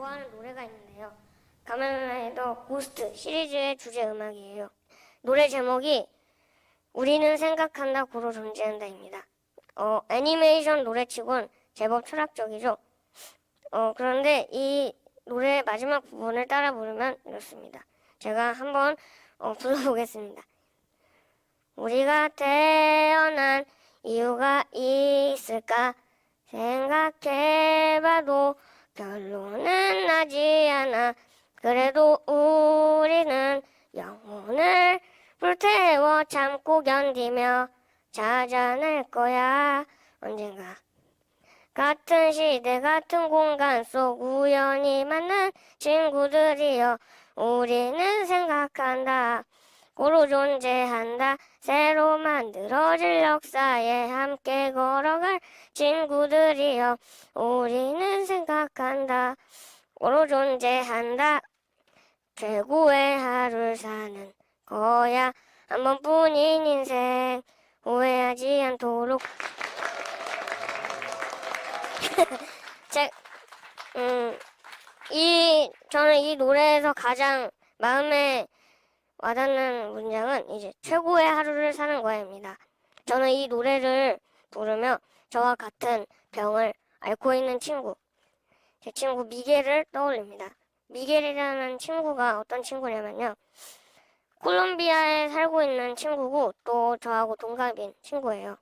좋아하는 노래가 있는데요. 가면라이더 고스트 시리즈의 주제 음악이에요. 노래 제목이 우리는 생각한다 고로 존재한다입니다. 애니메이션 노래치곤 제법 철학적이죠. 그런데 이 노래 마지막 부분을 따라 부르면 이렇습니다. 제가 한번 불러보겠습니다. 우리가 태어난 이유가 있을까 생각해봐도 결론은 나지 않아. 그래도 우리는 영혼을 불태워 참고 견디며 찾아낼 거야 언젠가. 같은 시대 같은 공간 속 우연히 만난 친구들이여 우리는 생각한다 고로 존재한다. 새로 만들어질 역사에 함께 걸어갈 친구들이여 우리는 생각한다 고로 존재한다. 최고의 하루를 사는 거야 한 번뿐인 인생 후회하지 않도록. 저는 이 노래에서 가장 마음에 와닿는 문장은 이제 최고의 하루를 사는 거야입니다. 저는 이 노래를 부르며 저와 같은 병을 앓고 있는 친구, 제 친구 미겔을 떠올립니다. 미겔이라는 친구가 어떤 친구냐면요. 콜롬비아에 살고 있는 친구고 또 저하고 동갑인 친구예요.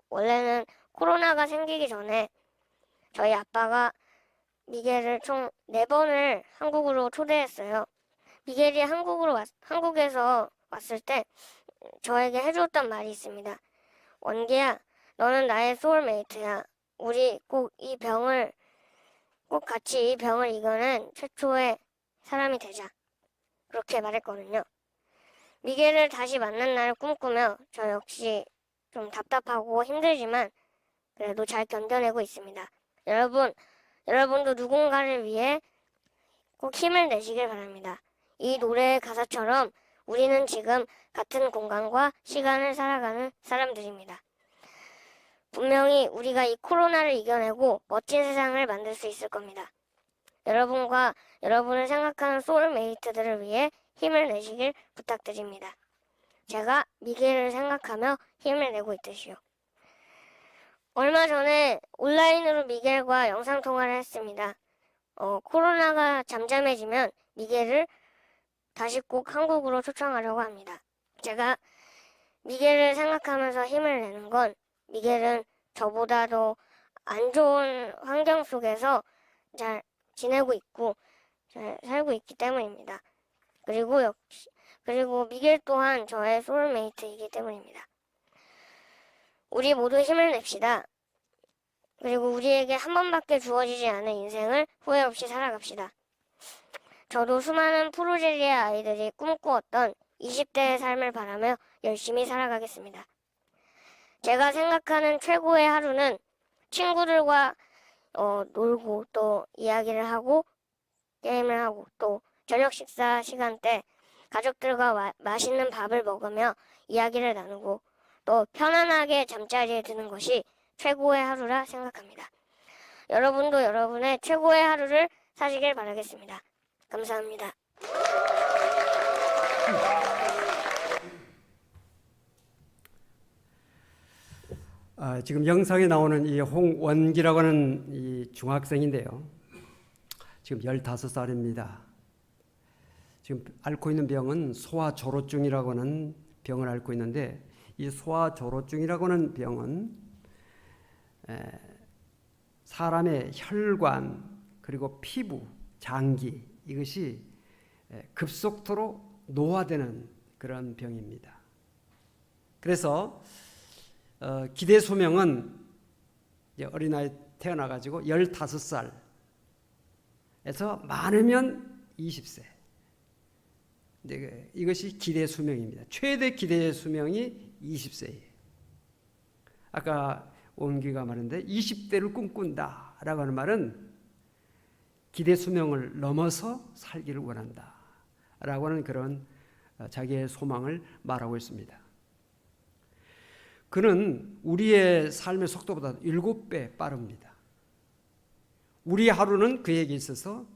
원래는 코로나가 생기기 전에 저희 아빠가 미겔을 총 4번을 한국으로 초대했어요. 미겔이 한국에서 왔을 때 저에게 해줬던 말이 있습니다. 원기야, 너는 나의 소울메이트야. 우리 꼭 같이 이 병을 이겨낸 최초의 사람이 되자. 그렇게 말했거든요. 미겔을 다시 만난 날을 꿈꾸며 저 역시 좀 답답하고 힘들지만 그래도 잘 견뎌내고 있습니다. 여러분도 누군가를 위해 꼭 힘을 내시길 바랍니다. 이 노래의 가사처럼 우리는 지금 같은 공간과 시간을 살아가는 사람들입니다. 분명히 우리가 이 코로나를 이겨내고 멋진 세상을 만들 수 있을 겁니다. 여러분과 여러분을 생각하는 소울메이트들을 위해 힘을 내시길 부탁드립니다. 제가 미겔을 생각하며 힘을 내고 있듯이요. 얼마 전에 온라인으로 미겔과 영상통화를 했습니다. 코로나가 잠잠해지면 미겔을 다시 꼭 한국으로 초청하려고 합니다. 제가 미겔을 생각하면서 힘을 내는 건 미겔은 저보다도 안 좋은 환경 속에서 잘 지내고 있고 잘 살고 있기 때문입니다. 그리고 미겔 또한 저의 소울메이트이기 때문입니다. 우리 모두 힘을 냅시다. 그리고 우리에게 한 번밖에 주어지지 않은 인생을 후회 없이 살아갑시다. 저도 수많은 프로젤리의 아이들이 꿈꾸었던 20대의 삶을 바라며 열심히 살아가겠습니다. 제가 생각하는 최고의 하루는 친구들과 놀고 또 이야기를 하고 게임을 하고 또 저녁 식사 시간 때 가족들과 맛있는 밥을 먹으며 이야기를 나누고 또 편안하게 잠자리에 드는 것이 최고의 하루라 생각합니다. 여러분도 여러분의 최고의 하루를 사시길 바라겠습니다. 감사합니다. 지금 영상에 나오는 이 홍원기라고 하는 이 중학생인데요. 지금 15살입니다. 지금 앓고 있는 병은 소아조로증이라고 하는 병을 앓고 있는데 이 소아조로증이라고 하는 병은 사람의 혈관 그리고 피부, 장기 이것이 급속도로 노화되는 그런 병입니다. 그래서 기대 수명은 어린아이 태어나가지고 15살에서 많으면 20세. 이것이 기대 수명입니다. 최대 기대 수명이 20세예요. 아까 원기가 말했는데 20대를 꿈꾼다라고 하는 말은 기대 수명을 넘어서 살기를 원한다라고 하는 그런 자기의 소망을 말하고 있습니다. 그는 우리의 삶의 속도보다 7배 빠릅니다. 우리 하루는 그에게 있어서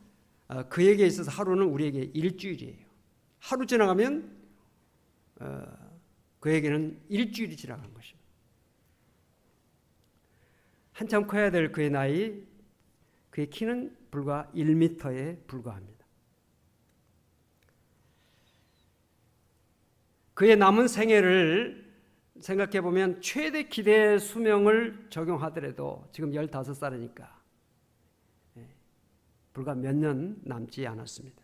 그에게 있어서 하루는 우리에게 일주일이에요. 하루 지나가면 그에게는 일주일이 지나간 것입니다. 한참 커야 될 그의 나이, 그의 키는 불과 1m에 불과합니다. 그의 남은 생애를 생각해 보면 최대 기대 수명을 적용하더라도 지금 15살이니까 불과 몇 년 남지 않았습니다.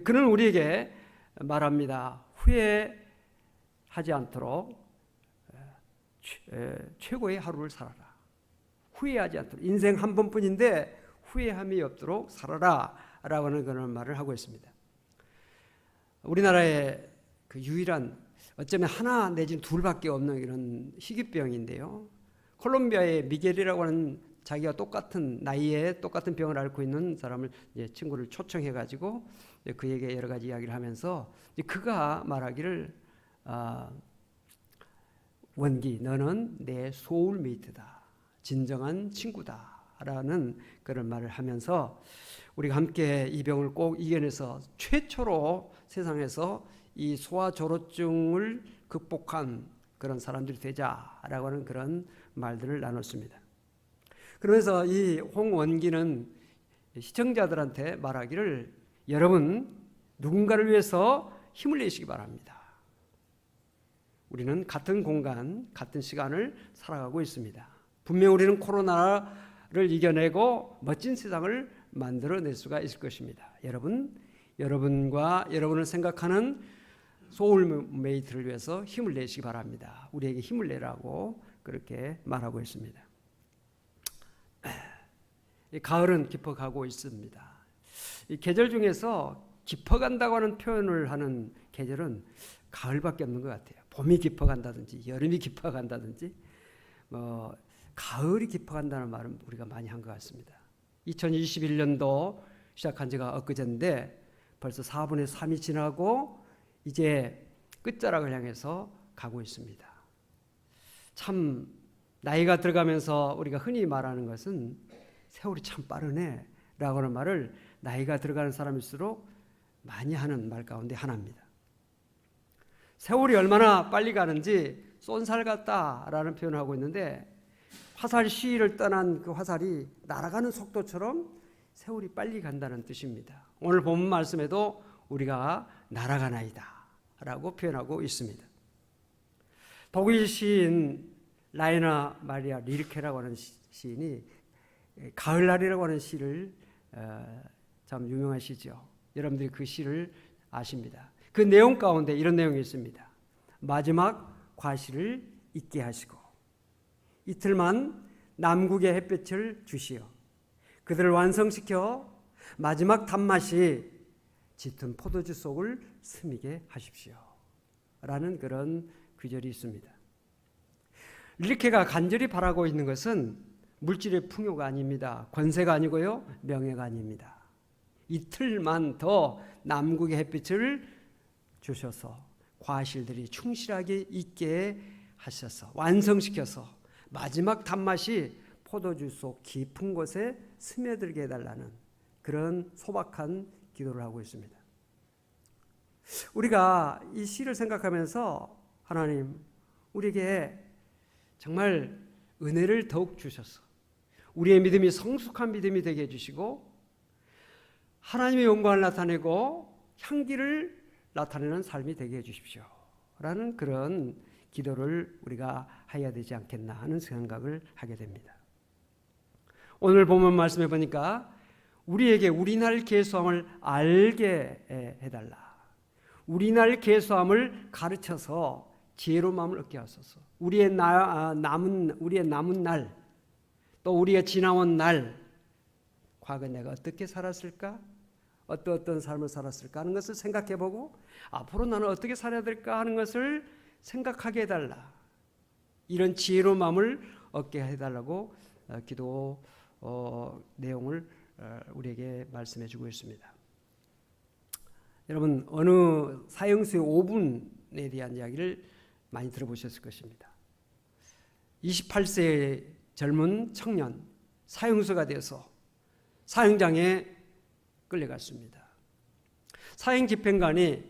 그는 우리에게 말합니다. 후회하지 않도록 최고의 하루를 살아라. 후회하지 않도록. 인생 한 번뿐인데 후회함이 없도록 살아라 라고 하는 그런 말을 하고 있습니다. 우리나라의 그 유일한 어쩌면 하나 내지는 둘밖에 없는 이런 희귀병인데요. 콜롬비아의 미겔이라고 하는 자기가 똑같은 나이에 똑같은 병을 앓고 있는 사람을 친구를 초청해 가지고 그에게 여러 가지 이야기를 하면서 그가 말하기를 원기 너는 내 소울메이트다. 진정한 친구다라는 그런 말을 하면서 우리가 함께 이 병을 꼭 이겨내서 최초로 세상에서 이 소아조로증을 극복한 그런 사람들이 되자라고 하는 그런 말들을 나눴습니다. 그러면서 이 홍원기는 시청자들한테 말하기를 여러분 누군가를 위해서 힘을 내시기 바랍니다. 우리는 같은 공간, 같은 시간을 살아가고 있습니다. 분명 우리는 코로나를 이겨내고 멋진 세상을 만들어낼 수가 있을 것입니다. 여러분과 여러분을 생각하는 소울메이트를 위해서 힘을 내시기 바랍니다. 우리에게 힘을 내라고 그렇게 말하고 있습니다. 가을은 깊어가고 있습니다. 이 계절 중에서 깊어간다고 하는 표현을 하는 계절은 가을밖에 없는 것 같아요. 봄이 깊어간다든지 여름이 깊어간다든지 가을이 깊어간다는 말은 우리가 많이 한 것 같습니다. 2021년도 시작한 지가 엊그제인데 벌써 4분의 3이 지나고 이제 끝자락을 향해서 가고 있습니다. 참 나이가 들어가면서 우리가 흔히 말하는 것은 세월이 참 빠르네 라고 하는 말을 나이가 들어가는 사람일수록 많이 하는 말 가운데 하나입니다. 세월이 얼마나 빨리 가는지 쏜살 같다라는 표현을 하고 있는데 화살 시위를 떠난 그 화살이 날아가는 속도처럼 세월이 빨리 간다는 뜻입니다. 오늘 본 말씀에도 우리가 날아가나이다 라고 표현하고 있습니다. 독일 시인 라이너 마리아 릴케라고 하는 시인이 가을날이라고 하는 시를 참 유명한 시죠. 여러분들이 그 시를 아십니다. 그 내용 가운데 이런 내용이 있습니다. 마지막 과실을 잊게 하시고 이틀만 남국의 햇볕을 주시어 그들을 완성시켜 마지막 단맛이 짙은 포도주 속을 스미게 하십시오 라는 그런 구절이 있습니다. 릴케가 간절히 바라고 있는 것은 물질의 풍요가 아닙니다. 권세가 아니고요. 명예가 아닙니다. 이틀만 더 남국의 햇빛을 주셔서 과실들이 충실하게 있게 하셔서 완성시켜서 마지막 단맛이 포도주 속 깊은 곳에 스며들게 해달라는 그런 소박한 기도를 하고 있습니다. 우리가 이 시를 생각하면서 하나님 우리에게 정말 은혜를 더욱 주셔서 우리의 믿음이 성숙한 믿음이 되게 해주시고 하나님의 영광을 나타내고 향기를 나타내는 삶이 되게 해주십시오 라는 그런 기도를 우리가 해야 되지 않겠나 하는 생각을 하게 됩니다. 오늘 본문 말씀해 보니까 우리에게 우리날 계수함을 알게 해달라. 우리날 계수함을 가르쳐서 지혜로운 마음을 얻게 하소서. 우리의 남은 날, 또 우리가 지나온 날, 과거 내가 어떻게 살았을까? 어떤 삶을 살았을까 하는 것을 생각해보고 앞으로 나는 어떻게 살아야 될까 하는 것을 생각하게 해달라. 이런 지혜로운 마음을 얻게 해달라고 기도 내용을 우리에게 말씀해주고 있습니다. 여러분 어느 사형수의 5분에 대한 이야기를 많이 들어보셨을 것입니다. 28세의 젊은 청년 사형수가 되어서 사형장에 끌려갔습니다. 사형 집행관이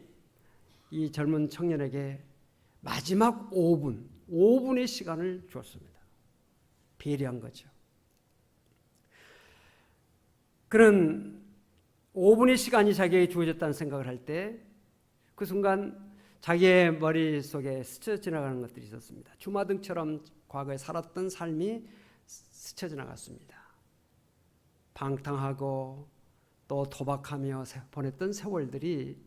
이 젊은 청년에게 마지막 5분의 시간을 줬습니다. 배려한 거죠. 그런 5분의 시간이 자기에게 주어졌다는 생각을 할 때 그 순간 자기의 머릿속에 스쳐 지나가는 것들이 있었습니다. 주마등처럼 과거에 살았던 삶이 스쳐 지나갔습니다. 방탕하고 또 도박하며 보냈던 세월들이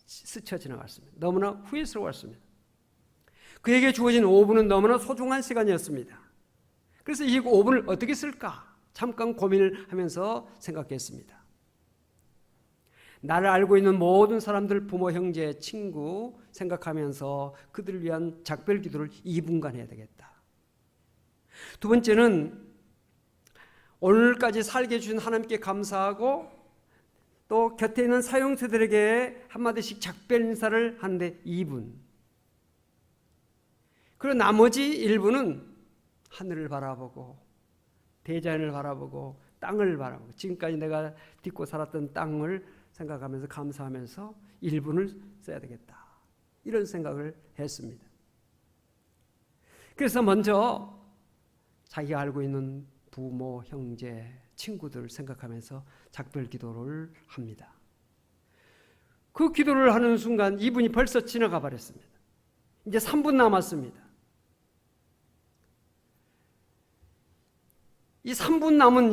스쳐 지나갔습니다. 너무나 후회스러웠습니다. 그에게 주어진 5분은 너무나 소중한 시간이었습니다. 그래서 이 5분을 어떻게 쓸까? 잠깐 고민을 하면서 생각했습니다. 나를 알고 있는 모든 사람들, 부모, 형제, 친구 생각하면서 그들을 위한 작별 기도를 2분간 해야 되겠다. 두 번째는 오늘까지 살게 해주신 하나님께 감사하고 또 곁에 있는 사형수들에게 한마디씩 작별 인사를 하는데 2분. 그리고 나머지 1분은 하늘을 바라보고 대자연을 바라보고 땅을 바라보고 지금까지 내가 딛고 살았던 땅을 생각하면서 감사하면서 1분을 써야 되겠다. 이런 생각을 했습니다. 그래서 먼저 자기가 알고 있는 부모, 형제, 친구들을 생각하면서 작별 기도를 합니다. 그 기도를 하는 순간 2분이 벌써 지나가 버렸습니다. 이제 3분 남았습니다. 이 3분 남은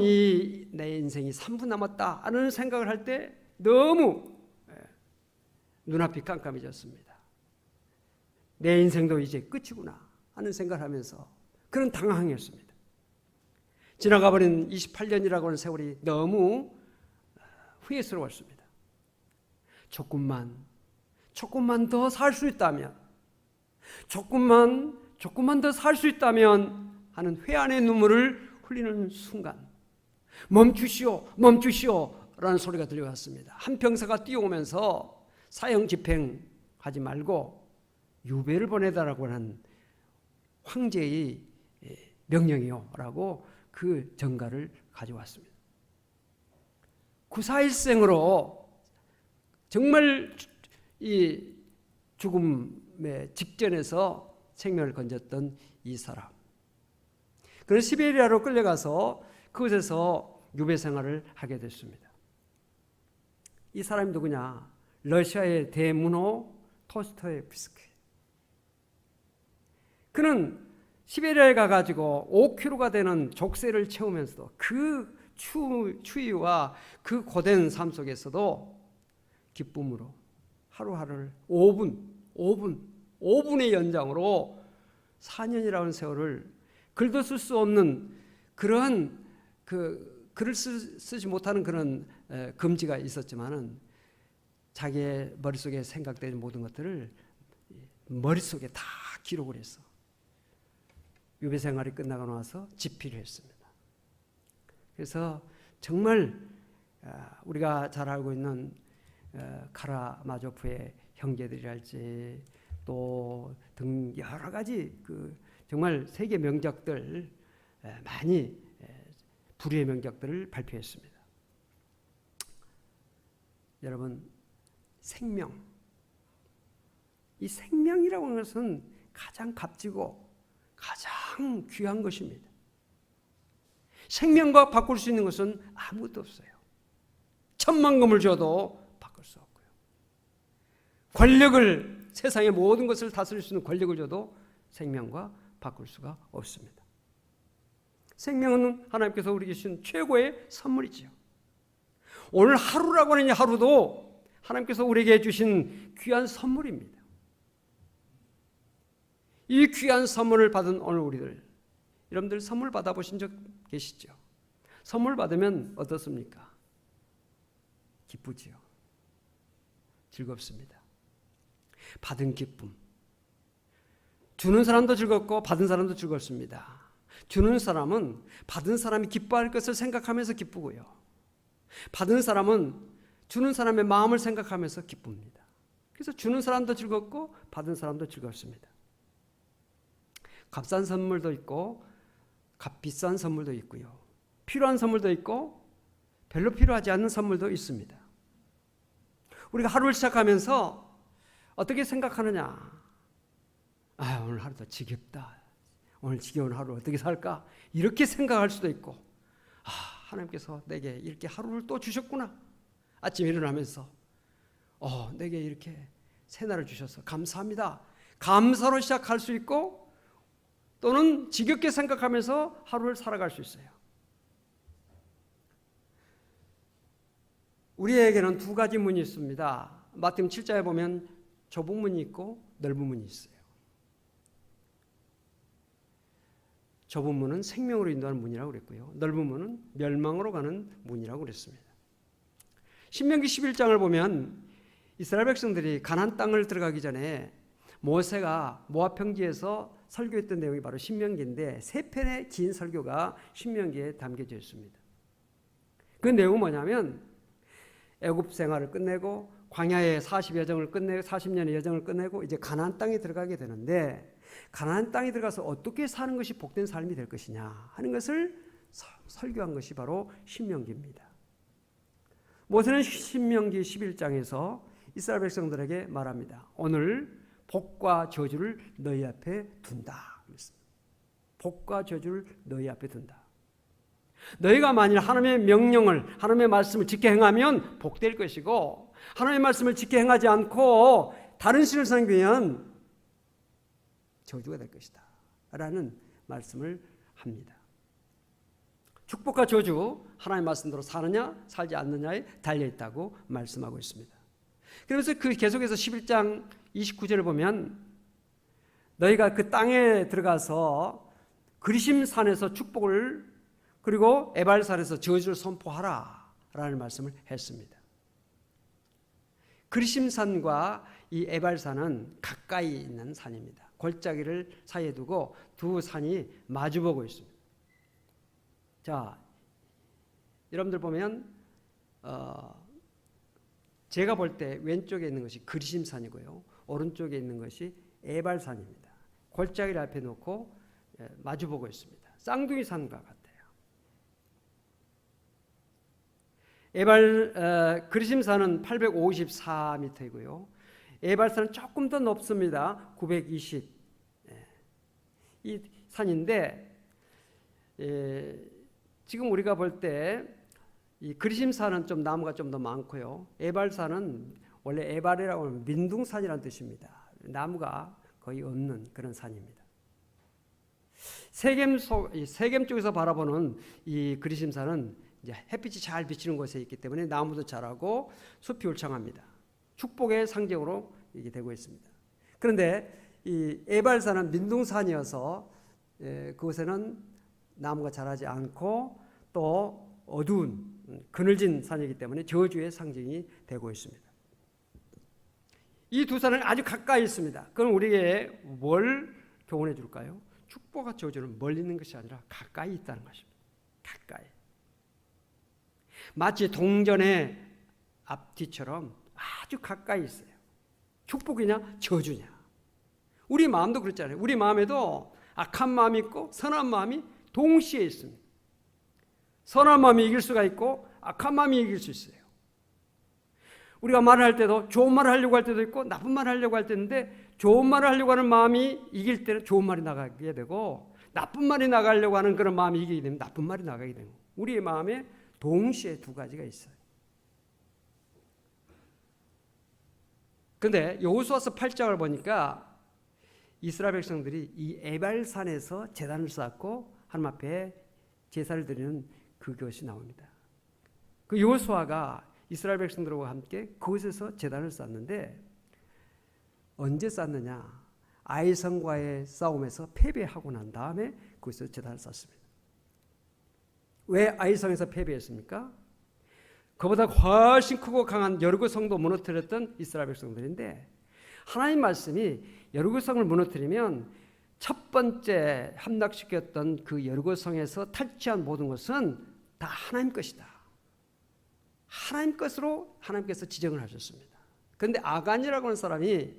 내 인생이 3분 남았다 하는 생각을 할 때 너무 눈앞이 깜깜해졌습니다. 내 인생도 이제 끝이구나 하는 생각을 하면서 그런 당황했습니다. 지나가버린 28년이라고 하는 세월이 너무 후회스러웠습니다. 조금만 더 살 수 있다면, 조금만 더 살 수 있다면 하는 회한의 눈물을 흘리는 순간 멈추시오 라는 소리가 들려왔습니다. 한 병사가 뛰어오면서 사형 집행하지 말고 유배를 보내달라고 하는 황제의 명령이요 라고 그 전가를 가져왔습니다. 구사일생으로 정말 이 죽음의 직전에서 생명을 건졌던 이 사람. 그는 시베리아로 끌려가서 그곳에서 유배 생활을 하게 됐습니다. 이 사람이 누구냐? 러시아의 대문호 토스토옙스키. 그는 시베리아에 가가지고 5kg가 되는 족쇄를 채우면서도 그 추위와 그 고된 삶 속에서도 기쁨으로 하루하루를 5분의 연장으로 4년이라는 세월을 글도 쓸 수 없는 그런 글을 쓰지 못하는 그런 금지가 있었지만은 자기의 머릿속에 생각되는 모든 것들을 머릿속에 다 기록을 했어. 유배 생활이 끝나고 나서 집필을 했습니다. 그래서 정말 우리가 잘 알고 있는 카라마조프의 형제들이랄지 또 등 여러 가지 그 정말 세계 명작들 많이 불후의 명작들을 발표했습니다. 여러분, 이 생명이라고 하는 것은 가장 값지고 가장 귀한 것입니다. 생명과 바꿀 수 있는 것은 아무것도 없어요. 10,000,000금을 줘도 바꿀 수 없고요. 권력을, 세상의 모든 것을 다스릴 수 있는 권력을 줘도 생명과 바꿀 수가 없습니다. 생명은 하나님께서 우리에게 주신 최고의 선물이지요. 오늘 하루라고 하는 하루도 하나님께서 우리에게 주신 귀한 선물입니다. 이 귀한 선물을 받은 오늘 우리들, 여러분들 선물 받아보신 적 계시죠? 선물 받으면 어떻습니까? 기쁘지요. 즐겁습니다. 받은 기쁨. 주는 사람도 즐겁고 받은 사람도 즐겁습니다. 주는 사람은 받은 사람이 기뻐할 것을 생각하면서 기쁘고요. 받은 사람은 주는 사람의 마음을 생각하면서 기쁩니다. 그래서 주는 사람도 즐겁고 받은 사람도 즐겁습니다. 값싼 선물도 있고 값비싼 선물도 있고요. 필요한 선물도 있고 별로 필요하지 않는 선물도 있습니다. 우리가 하루를 시작하면서 어떻게 생각하느냐? 오늘 하루도 지겹다. 오늘 지겨운 하루 어떻게 살까? 이렇게 생각할 수도 있고, 하나님께서 내게 이렇게 하루를 또 주셨구나. 아침에 일어나면서 내게 이렇게 새날을 주셔서 감사합니다. 감사로 시작할 수 있고, 또는 지겹게 생각하면서 하루를 살아갈 수 있어요. 우리에게는 두 가지 문이 있습니다. 마태복음 7장에 보면 좁은 문이 있고 넓은 문이 있어요. 좁은 문은 생명으로 인도하는 문이라고 그랬고요. 넓은 문은 멸망으로 가는 문이라고 그랬습니다. 신명기 11장을 보면 이스라엘 백성들이 가나안 땅을 들어가기 전에 모세가 모압 평지에서 설교했던 내용이 바로 신명기인데, 세 편의 긴 설교가 신명기에 담겨져 있습니다. 그 내용은 뭐냐면 애굽 생활을 끝내고 광야의 40년의 여정을 끝내고 이제 가나안 땅에 들어가게 되는데, 가나안 땅에 들어가서 어떻게 사는 것이 복된 삶이 될 것이냐 하는 것을 설교한 것이 바로 신명기입니다. 모세는 신명기 11장에서 이스라엘 백성들에게 말합니다. 오늘 복과 저주를 너희 앞에 둔다. 복과 저주를 너희 앞에 둔다. 너희가 만일 하나님의 명령을, 하나님의 말씀을 지켜 행하면 복될 것이고, 하나님의 말씀을 지켜 행하지 않고 다른 신을 섬기면 저주가 될 것이다 라는 말씀을 합니다. 축복과 저주, 하나님의 말씀대로 사느냐 살지 않느냐에 달려있다고 말씀하고 있습니다. 그래서 그 계속해서 11장 29절을 보면 너희가 그 땅에 들어가서 그리심산에서 축복을, 그리고 에발산에서 저주를 선포하라 라는 말씀을 했습니다. 그리심산과 이 에발산은 가까이 있는 산입니다. 골짜기를 사이에 두고 두 산이 마주보고 있습니다. 자, 여러분들 보면 제가 볼 때 왼쪽에 있는 것이 그리심산이고요, 오른쪽에 있는 것이 에발산입니다. 골짜기를 앞에 놓고 마주보고 있습니다. 쌍둥이 산과 같아요. 그리심산은 854m이고요. 에발산은 조금 더 높습니다. 920. 이 산인데 지금 우리가 볼 때 이 그리심산은 좀 나무가 좀 더 많고요. 에발산은 원래 에발이라고 하면 민둥산이라는 뜻입니다. 나무가 거의 없는 그런 산입니다. 세겜 쪽에서 바라보는 이 그리심산은 이제 햇빛이 잘 비치는 곳에 있기 때문에 나무도 자라고 숲이 울창합니다. 축복의 상징으로 이게 되고 있습니다. 그런데 이 에발산은 민둥산이어서 그곳에는 나무가 자라지 않고 또 어두운 그늘진 산이기 때문에 저주의 상징이 되고 있습니다. 이 두 산은 아주 가까이 있습니다. 그럼 우리에게 뭘 교훈해 줄까요? 축복과 저주는 멀리 있는 것이 아니라 가까이 있다는 것입니다. 가까이. 마치 동전의 앞뒤처럼 아주 가까이 있어요. 축복이냐 저주냐. 우리 마음도 그렇잖아요. 우리 마음에도 악한 마음이 있고 선한 마음이 동시에 있습니다. 선한 마음이 이길 수가 있고 악한 마음이 이길 수 있어요. 우리가 말을 할 때도 좋은 말을 하려고 할 때도 있고 나쁜 말을 하려고 할 때인데, 좋은 말을 하려고 하는 마음이 이길 때는 좋은 말이 나가게 되고, 나쁜 말이 나가려고 하는 그런 마음이 이기게 되면 나쁜 말이 나가게 되고, 우리의 마음에 동시에 두 가지가 있어요. 그런데 여호수아서 8장을 보니까 이스라엘 백성들이 이 에발산에서 제단을 쌓고 하나님 앞에 제사를 드리는 그것이 나옵니다. 그 여호수아가 이스라엘 백성들과 함께 그곳에서 제단을 쌓는데, 언제 쌓느냐? 아이성과의 싸움에서 패배하고 난 다음에 그곳에서 제단을 쌓습니다. 왜 아이성에서 패배했습니까? 그보다 훨씬 크고 강한 여리고 성도 무너뜨렸던 이스라엘 백성들인데, 하나님 말씀이 여리고 성을 무너뜨리면 첫 번째 함락시켰던 그 여리고 성에서 탈취한 모든 것은 다 하나님 것이다. 하나님 것으로 하나님께서 지정을 하셨습니다. 그런데 아간이라고 하는 사람이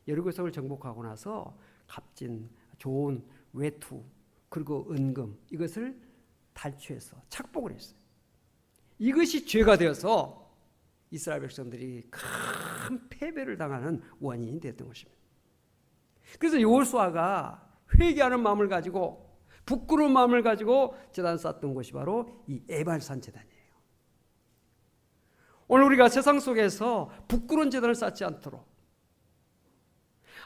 여리고 성을 정복하고 나서 값진 좋은 외투 그리고 은금 이것을 탈취해서 착복을 했어요. 이것이 죄가 되어서 이스라엘 백성들이 큰 패배를 당하는 원인이 됐던 것입니다. 그래서 여호수아가 회개하는 마음을 가지고 부끄러운 마음을 가지고 제단 쌓았던 것이 바로 이 에발산 제단이에요. 오늘 우리가 세상 속에서 부끄러운 제단을 쌓지 않도록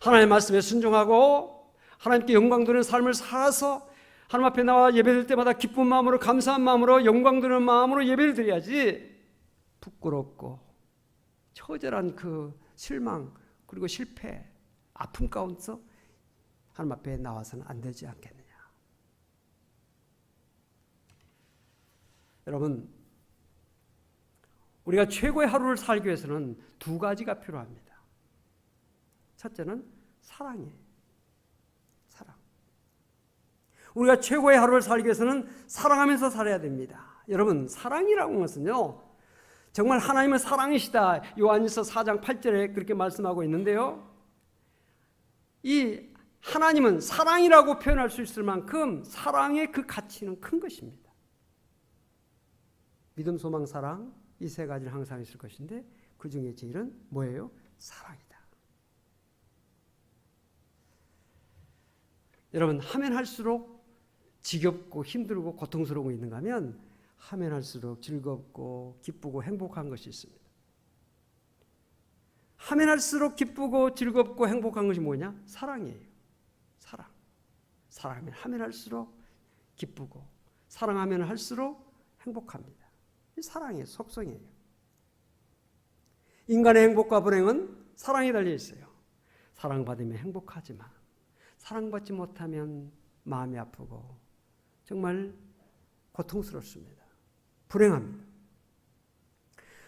하나님의 말씀에 순종하고 하나님께 영광 돌리는 삶을 살아서 하나님 앞에 나와 예배드릴 때마다 기쁜 마음으로 감사한 마음으로 영광 돌리는 마음으로 예배를 드려야지 부끄럽고 처절한 그 실망 그리고 실패 아픔 가운데서 하나님 앞에 나와서는 안 되지 않겠느냐. 여러분, 우리가 최고의 하루를 살기 위해서는 두 가지가 필요합니다. 첫째는 사랑이에요. 사랑. 우리가 최고의 하루를 살기 위해서는 사랑하면서 살아야 됩니다. 여러분, 사랑이라고 하는 것은요, 정말 하나님은 사랑이시다. 요한일서 4장 8절에 그렇게 말씀하고 있는데요. 이 하나님은 사랑이라고 표현할 수 있을 만큼 사랑의 그 가치는 큰 것입니다. 믿음, 소망, 사랑 이 세 가지는 항상 있을 것인데 그 중에 제일은 뭐예요? 사랑이다. 여러분, 하면 할수록 지겹고 힘들고 고통스러운 게 있는가 하면 하면 할수록 즐겁고 기쁘고 행복한 것이 있습니다. 하면 할수록 기쁘고 즐겁고 행복한 것이 뭐냐? 사랑이에요. 사랑. 사랑하면 하면 할수록 기쁘고 사랑하면 할수록 행복합니다. 이 사랑의 속성이에요. 인간의 행복과 불행은 사랑에 달려 있어요. 사랑받으면 행복하지만 사랑받지 못하면 마음이 아프고 정말 고통스럽습니다. 불행합니다.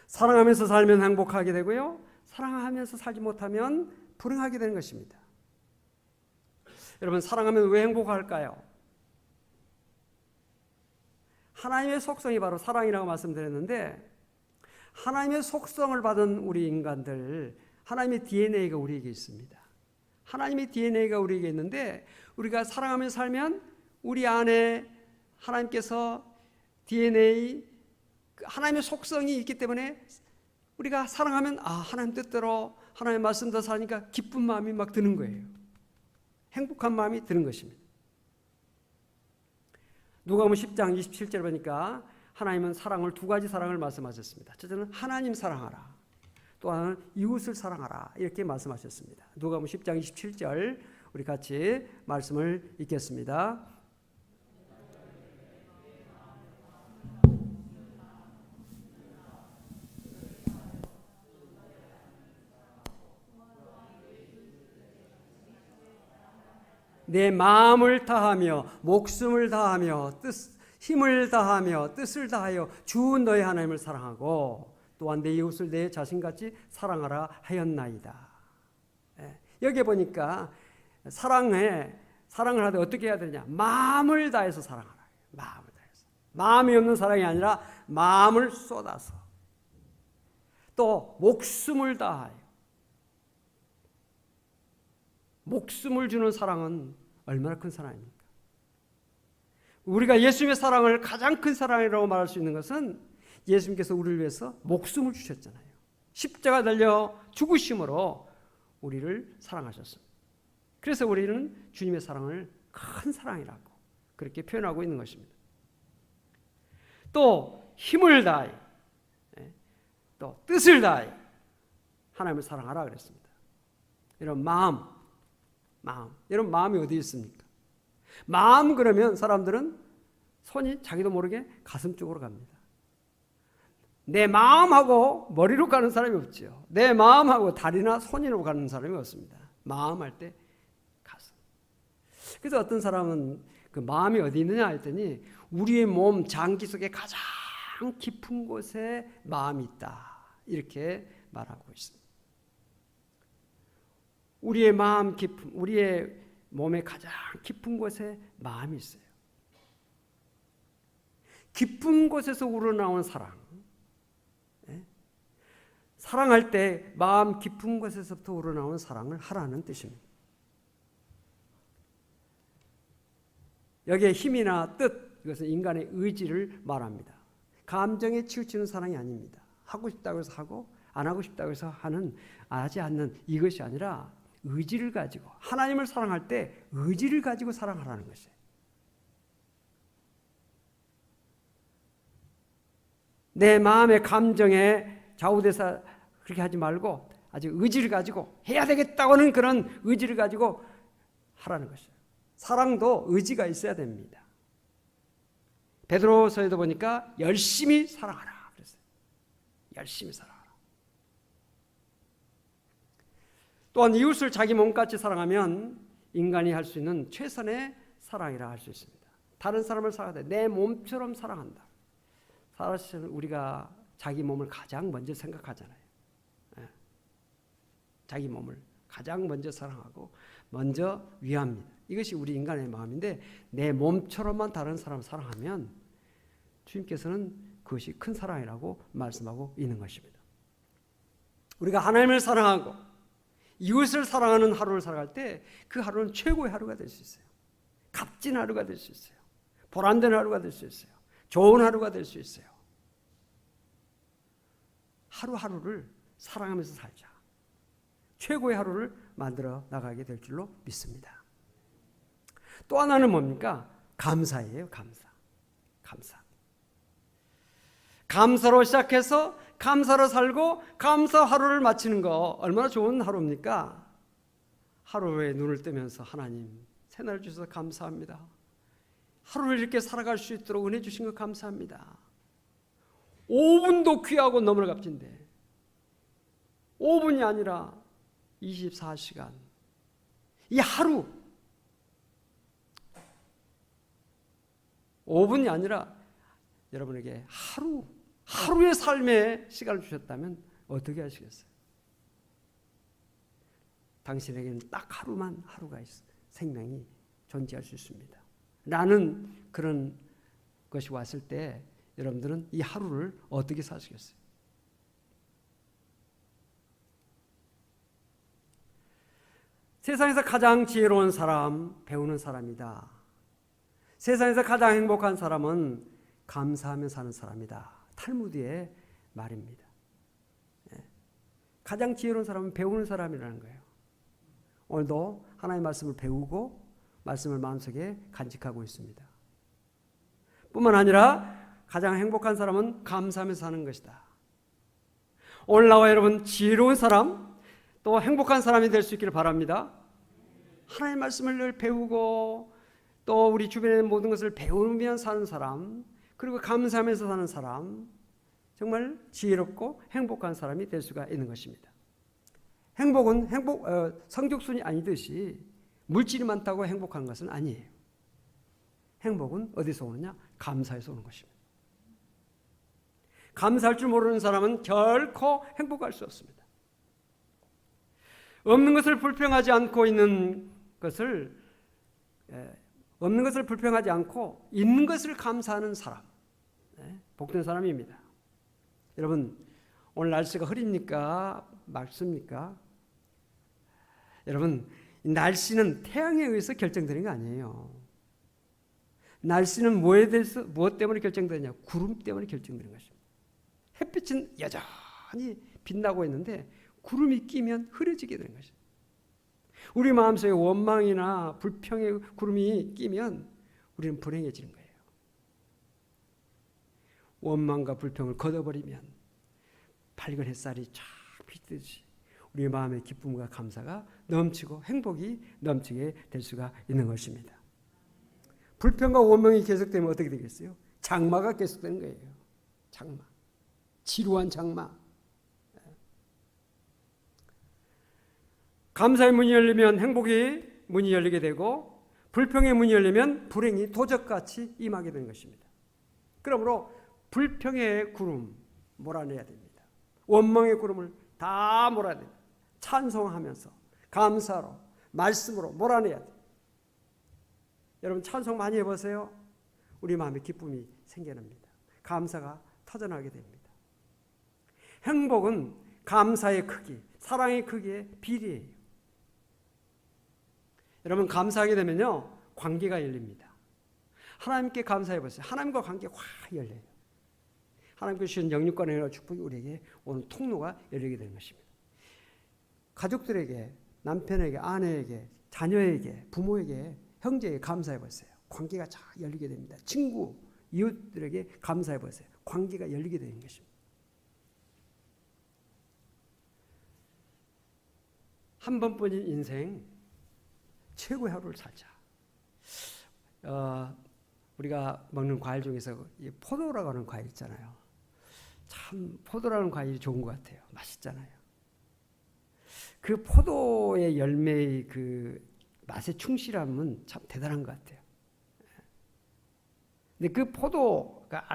사랑하면서 살면 행복하게 되고요. 사랑하면서 살지 못하면 불행하게 되는 것입니다. 여러분, 사랑하면 왜 행복할까요? 하나님의 속성이 바로 사랑이라고 말씀드렸는데 하나님의 속성을 받은 우리 인간들, 하나님의 DNA가 우리에게 있습니다. 하나님의 DNA가 우리에게 있는데 우리가 사랑하며 살면 우리 안에 하나님께서 DNA, 하나님의 속성이 있기 때문에 우리가 사랑하면 하나님 뜻대로 하나님의 말씀대로 사니까 기쁜 마음이 막 드는 거예요. 행복한 마음이 드는 것입니다. 누가복음 10장 27절 보니까 하나님은 사랑을 두 가지 사랑을 말씀하셨습니다. 첫째는 하나님 사랑하라. 또 하나는 이웃을 사랑하라. 이렇게 말씀하셨습니다. 누가복음 10장 27절 우리 같이 말씀을 읽겠습니다. 내 마음을 다하며 목숨을 다하며 힘을 다하며 뜻을 다하여 주 너의 하나님을 사랑하고 또한 내 이웃을 내 자신같이 사랑하라 하였나이다. 여기 보니까 사랑을 하되 어떻게 해야 되냐? 마음을 다해서 사랑하라. 마음을 다해서. 마음이 없는 사랑이 아니라 마음을 쏟아서 또 목숨을 다하여. 목숨을 주는 사랑은 얼마나 큰 사랑입니까? 우리가 예수님의 사랑을 가장 큰 사랑이라고 말할 수 있는 것은 예수님께서 우리를 위해서 목숨을 주셨잖아요. 십자가 달려 죽으심으로 우리를 사랑하셨습니다. 그래서 우리는 주님의 사랑을 큰 사랑이라고 그렇게 표현하고 있는 것입니다. 또 힘을 다해, 또 뜻을 다해 하나님을 사랑하라 그랬습니다. 이런 마음, 여러분 마음이 어디 있습니까? 마음 그러면 사람들은 손이 자기도 모르게 가슴 쪽으로 갑니다. 내 마음하고 머리로 가는 사람이 없죠. 내 마음하고 다리나 손으로 가는 사람이 없습니다. 마음 할 때 가슴. 그래서 어떤 사람은 그 마음이 어디 있느냐 했더니 우리의 몸 장기 속에 가장 깊은 곳에 마음이 있다. 이렇게 말하고 있습니다. 우리의 마음 깊은, 우리의 몸의 가장 깊은 곳에 마음이 있어요. 깊은 곳에서 우러나온 사랑. 사랑할 때 마음 깊은 곳에서부터 우러나온 사랑을 하라는 뜻입니다. 여기에 힘이나 뜻, 이것은 인간의 의지를 말합니다. 감정에 치우치는 사랑이 아닙니다. 하고 싶다고 해서 하고 안 하고 싶다고 해서 하지 않는 이것이 아니라 의지를 가지고 하나님을 사랑할 때 의지를 가지고 사랑하라는 것이에요. 내 마음의 감정에 좌우돼서 그렇게 하지 말고 아주 의지를 가지고 해야 되겠다고 하는 그런 의지를 가지고 하라는 것이에요. 사랑도 의지가 있어야 됩니다. 베드로서에도 보니까 열심히 사랑하라 그랬어요. 열심히 사랑하라. 또한 이웃을 자기 몸같이 사랑하면 인간이 할 수 있는 최선의 사랑이라 할 수 있습니다. 다른 사람을 사랑하되 내 몸처럼 사랑한다. 사실 우리가 자기 몸을 가장 먼저 생각하잖아요. 자기 몸을 가장 먼저 사랑하고 먼저 위합니다. 이것이 우리 인간의 마음인데 내 몸처럼만 다른 사람을 사랑하면 주님께서는 그것이 큰 사랑이라고 말씀하고 있는 것입니다. 우리가 하나님을 사랑하고 이웃을 사랑하는 하루를 살아갈 때 그 하루는 최고의 하루가 될 수 있어요. 값진 하루가 될 수 있어요. 보람된 하루가 될 수 있어요. 좋은 하루가 될 수 있어요. 하루하루를 사랑하면서 살자. 최고의 하루를 만들어 나가게 될 줄로 믿습니다. 또 하나는 뭡니까? 감사예요. 감사. 감사로 시작해서 감사로 살고 감사 하루를 마치는 거 얼마나 좋은 하루입니까? 하루에 눈을 뜨면서 하나님 새날 주셔서 감사합니다. 하루를 이렇게 살아갈 수 있도록 은혜 주신 거 감사합니다. 5분도 귀하고 너무나 값진데 5분이 아니라 24시간 이 하루 5분이 아니라 여러분에게 하루의 삶의 시간을 주셨다면 어떻게 하시겠어요? 당신에게는 딱 하루가 있어 생명이 존재할 수 있습니다. 라는 그런 것이 왔을 때 여러분들은 이 하루를 어떻게 사시겠어요? 세상에서 가장 지혜로운 사람, 배우는 사람이다. 세상에서 가장 행복한 사람은 감사하며 사는 사람이다. 탈무드의 말입니다. 가장 지혜로운 사람은 배우는 사람이라는 거예요. 오늘도 하나님의 말씀을 배우고 말씀을 마음속에 간직하고 있습니다. 뿐만 아니라 가장 행복한 사람은 감사하면서 사는 것이다. 오늘 나와 여러분 지혜로운 사람 또 행복한 사람이 될 수 있기를 바랍니다. 하나님의 말씀을 늘 배우고 또 우리 주변의 모든 것을 배우며 사는 사람 그리고 감사하면서 사는 사람 정말 지혜롭고 행복한 사람이 될 수가 있는 것입니다. 행복은 성적순이 아니듯이 물질이 많다고 행복한 것은 아니에요. 행복은 어디서 오느냐? 감사에서 오는 것입니다. 감사할 줄 모르는 사람은 결코 행복할 수 없습니다. 없는 것을 불평하지 않고 있는 것을 없는 것을 불평하지 않고 있는 것을 감사하는 사람 복된 사람입니다. 여러분 오늘 날씨가 흐립니까? 맑습니까? 여러분 날씨는 태양에 의해서 결정되는 거 아니에요. 날씨는 무엇 때문에 결정되느냐? 구름 때문에 결정되는 것입니다. 햇빛은 여전히 빛나고 있는데 구름이 끼면 흐려지게 되는 것입니다. 우리 마음속에 원망이나 불평의 구름이 끼면 우리는 불행해지는 거예요. 원망과 불평을 걷어버리면 밝은 햇살이 쫙 비치듯이 우리 마음의 기쁨과 감사가 넘치고 행복이 넘치게 될 수가 있는 것입니다. 불평과 원망이 계속되면 어떻게 되겠어요? 장마가 계속되는 거예요. 장마. 지루한 장마. 감사의 문이 열리면 행복이 문이 열리게 되고 불평의 문이 열리면 불행이 도적같이 임하게 되는 것입니다. 그러므로 불평의 구름 몰아내야 됩니다. 원망의 구름을 다 몰아내야 됩니다. 찬송하면서 감사로 말씀으로 몰아내야 돼요. 여러분 찬송 많이 해보세요. 우리 마음에 기쁨이 생겨납니다. 감사가 터져나게 됩니다. 행복은 감사의 크기, 사랑의 크기에 비례해요. 여러분 감사하게 되면요 관계가 열립니다. 하나님께 감사해 보세요. 하나님과 관계 확 열려요. 하나님께서 주신 영육간의 축복이 우리에게 오는 통로가 열리게 되는 것입니다. 가족들에게, 남편에게, 아내에게, 자녀에게, 부모에게, 형제에게 감사해 보세요. 관계가 잘 열리게 됩니다. 친구, 이웃들에게 감사해 보세요. 관계가 열리게 되는 것입니다. 한 번뿐인 인생 최고의 하루를 살자. 우리가 먹는 과일 중에서 이 포도라고 하는 과일 있잖아요. 참 포도라는 과일이 좋은 것 같아요. 맛있잖아요. 그 포도의 열매의 그 맛에 충실함은 참 대단한 것 같아요. 근데 그 포도가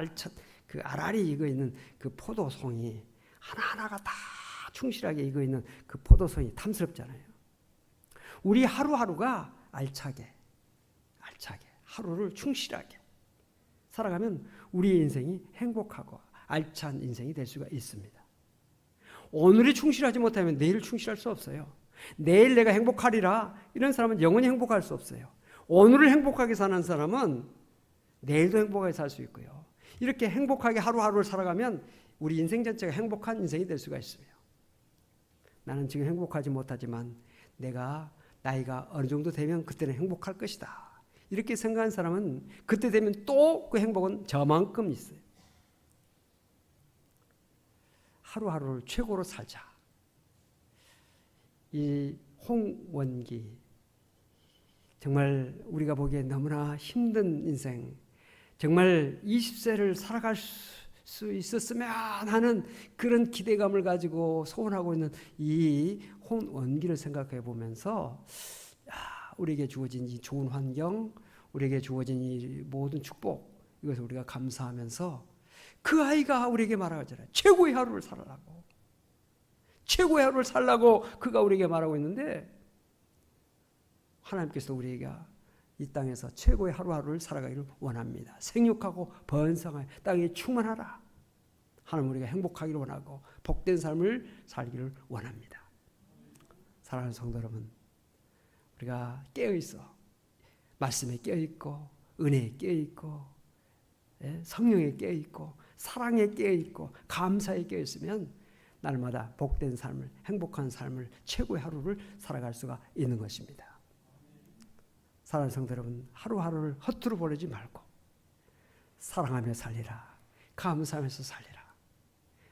그 알알이 익어 있는 그 포도송이 하나하나가 다 충실하게 익어 있는 그 포도송이 탐스럽잖아요. 우리 하루하루가 알차게 하루를 충실하게 살아가면 우리의 인생이 행복하고 알찬 인생이 될 수가 있습니다. 오늘이 충실하지 못하면 내일 충실할 수 없어요. 내일 내가 행복하리라 이런 사람은 영원히 행복할 수 없어요. 오늘을 행복하게 사는 사람은 내일도 행복하게 살 수 있고요. 이렇게 행복하게 하루하루를 살아가면 우리 인생 전체가 행복한 인생이 될 수가 있어요. 나는 지금 행복하지 못하지만 내가 나이가 어느 정도 되면 그때는 행복할 것이다. 이렇게 생각한 사람은 그때 되면 또 그 행복은 저만큼 있어요. 하루하루를 최고로 살자. 이 홍원기 정말 우리가 보기에 너무나 힘든 인생, 정말 20세를 살아갈 수 있었으면 하는 그런 기대감을 가지고 소원하고 있는 이 홍원기를 생각해 보면서 우리에게 주어진 이 좋은 환경, 우리에게 주어진 이 모든 축복, 이것을 우리가 감사하면서 그 아이가 우리에게 말하잖아요. 최고의 하루를 살아라고. 최고의 하루를 살라고 그가 우리에게 말하고 있는데 하나님께서 우리에게 이 땅에서 최고의 하루하루를 살아가기를 원합니다. 생육하고 번성하여 땅에 충만하라. 하나님 우리가 행복하기를 원하고 복된 삶을 살기를 원합니다. 사랑하는 성도 여러분, 우리가 깨어있어 말씀에 깨어있고 은혜에 깨어있고 성령에 깨어있고 사랑에 깨어있고 감사에 깨어있으면 날마다 복된 삶을, 행복한 삶을, 최고의 하루를 살아갈 수가 있는 것입니다. 사랑하는 성도 여러분, 하루하루를 허투루 보내지 말고 사랑하며 살리라. 감사하면서 살리라.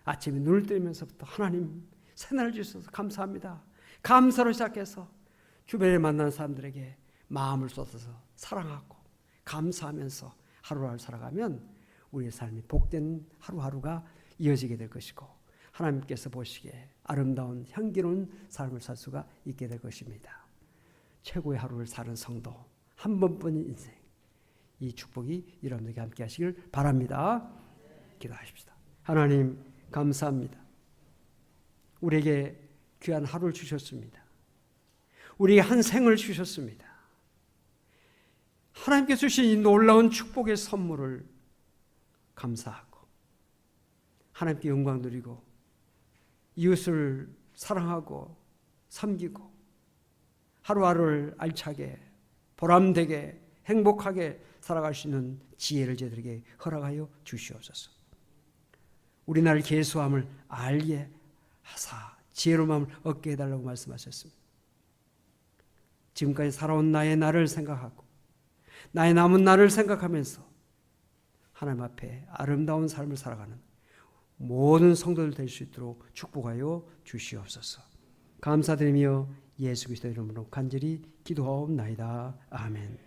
아침에 눈을 뜨면서부터 하나님 새날을 주셔서 감사합니다. 감사로 시작해서 주변에 만난 사람들에게 마음을 쏟아서 사랑하고 감사하면서 하루하루 살아가면 우리의 삶이 복된 하루하루가 이어지게 될 것이고 하나님께서 보시기에 아름다운 향기로운 삶을 살 수가 있게 될 것입니다. 최고의 하루를 사는 성도, 한 번뿐인 인생, 이 축복이 여러분에게 함께 하시길 바랍니다. 기도하십시다. 하나님 감사합니다. 우리에게 귀한 하루를 주셨습니다. 우리에게 한 생을 주셨습니다. 하나님께서 주신 이 놀라운 축복의 선물을 감사하고 하나님께 영광 드리고 이웃을 사랑하고 섬기고 하루하루를 알차게 보람되게 행복하게 살아갈 수 있는 지혜를 저희들에게 허락하여 주시옵소서. 우리 나를 계수함을 알게 하사 지혜로운 마음을 얻게 해달라고 말씀하셨습니다. 지금까지 살아온 나의 나를 생각하고 나의 남은 나를 생각하면서 하나님 앞에 아름다운 삶을 살아가는 모든 성도들 될 수 있도록 축복하여 주시옵소서. 감사드리며 예수 그리스도의 이름으로 간절히 기도하옵나이다. 아멘.